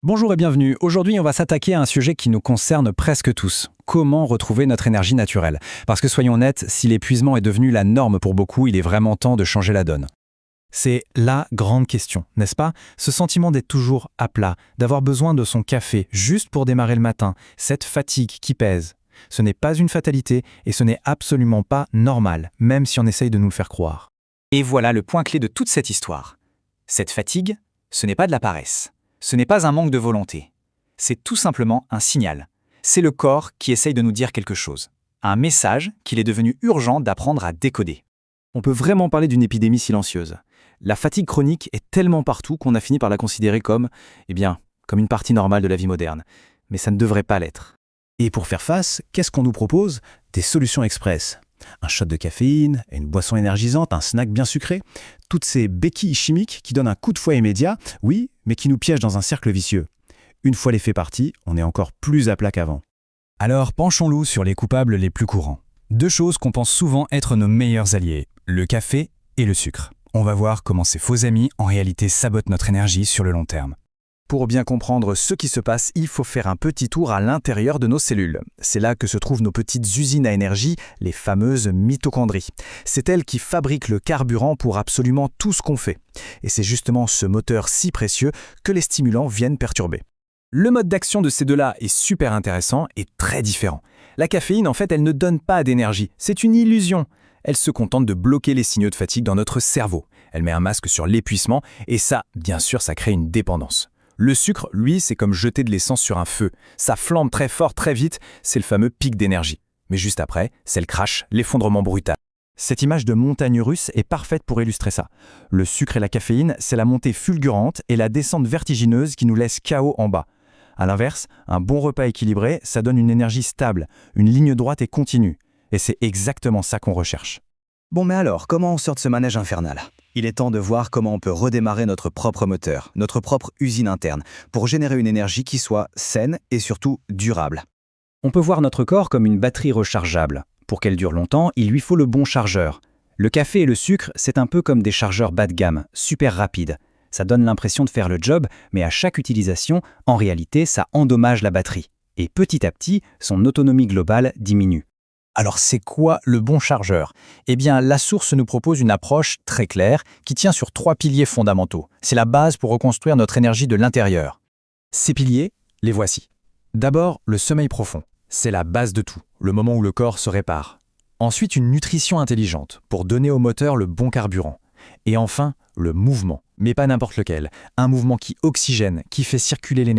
Bonjour et bienvenue. Aujourd'hui, on va s'attaquer à un sujet qui nous concerne presque tous. Comment retrouver notre énergie naturelle? Parce que soyons honnêtes, si l'épuisement est devenu la norme pour beaucoup, il est vraiment temps de changer la donne. C'est la grande question, n'est-ce pas? Ce sentiment d'être toujours à plat, d'avoir besoin de son café juste pour démarrer le matin, cette fatigue qui pèse. Ce n'est pas une fatalité et ce n'est absolument pas normal, même si on essaye de nous le faire croire. Et voilà le point clé de toute cette histoire. Cette fatigue, ce n'est pas de la paresse. Ce n'est pas un manque de volonté. C'est tout simplement un signal. C'est le corps qui essaye de nous dire quelque chose. Un message qu'il est devenu urgent d'apprendre à décoder. On peut vraiment parler d'une épidémie silencieuse. La fatigue chronique est tellement partout qu'on a fini par la considérer comme une partie normale de la vie moderne. Mais ça ne devrait pas l'être. Et pour faire face, qu'est-ce qu'on nous propose? Des solutions express. Un shot de caféine, une boisson énergisante, un snack bien sucré. Toutes ces béquilles chimiques qui donnent un coup de fouet immédiat, oui, mais qui nous piègent dans un cercle vicieux. Une fois l'effet parti, on est encore plus à plat qu'avant. Alors penchons-nous sur les coupables les plus courants. Deux choses qu'on pense souvent être nos meilleurs alliés, le café et le sucre. On va voir comment ces faux amis en réalité sabotent notre énergie sur le long terme. Pour bien comprendre ce qui se passe, il faut faire un petit tour à l'intérieur de nos cellules. C'est là que se trouvent nos petites usines à énergie, les fameuses mitochondries. C'est elles qui fabriquent le carburant pour absolument tout ce qu'on fait. Et c'est justement ce moteur si précieux que les stimulants viennent perturber. Le mode d'action de ces deux-là est super intéressant et très différent. La caféine, en fait, elle ne donne pas d'énergie, c'est une illusion. Elle se contente de bloquer les signaux de fatigue dans notre cerveau. Elle met un masque sur l'épuisement et ça, bien sûr, ça crée une dépendance. Le sucre, lui, c'est comme jeter de l'essence sur un feu. Ça flambe très fort, très vite, c'est le fameux pic d'énergie. Mais juste après, c'est le crash, l'effondrement brutal. Cette image de montagne russe est parfaite pour illustrer ça. Le sucre et la caféine, c'est la montée fulgurante et la descente vertigineuse qui nous laisse KO en bas. A l'inverse, un bon repas équilibré, ça donne une énergie stable, une ligne droite et continue. Et c'est exactement ça qu'on recherche. Bon, mais alors, comment on sort de ce manège infernal? Il est temps de voir comment on peut redémarrer notre propre moteur, notre propre usine interne, pour générer une énergie qui soit saine et surtout durable. On peut voir notre corps comme une batterie rechargeable. Pour qu'elle dure longtemps, il lui faut le bon chargeur. Le café et le sucre, c'est un peu comme des chargeurs bas de gamme, super rapides. Ça donne l'impression de faire le job, mais à chaque utilisation, en réalité, ça endommage la batterie. Et petit à petit, son autonomie globale diminue. Alors c'est quoi le bon chargeur? Eh bien, la source nous propose une approche très claire qui tient sur 3 piliers fondamentaux. C'est la base pour reconstruire notre énergie de l'intérieur. Ces piliers, les voici. D'abord, le sommeil profond. C'est la base de tout, le moment où le corps se répare. Ensuite, une nutrition intelligente pour donner au moteur le bon carburant. Et enfin, le mouvement, mais pas n'importe lequel. Un mouvement qui oxygène, qui fait circuler l'énergie.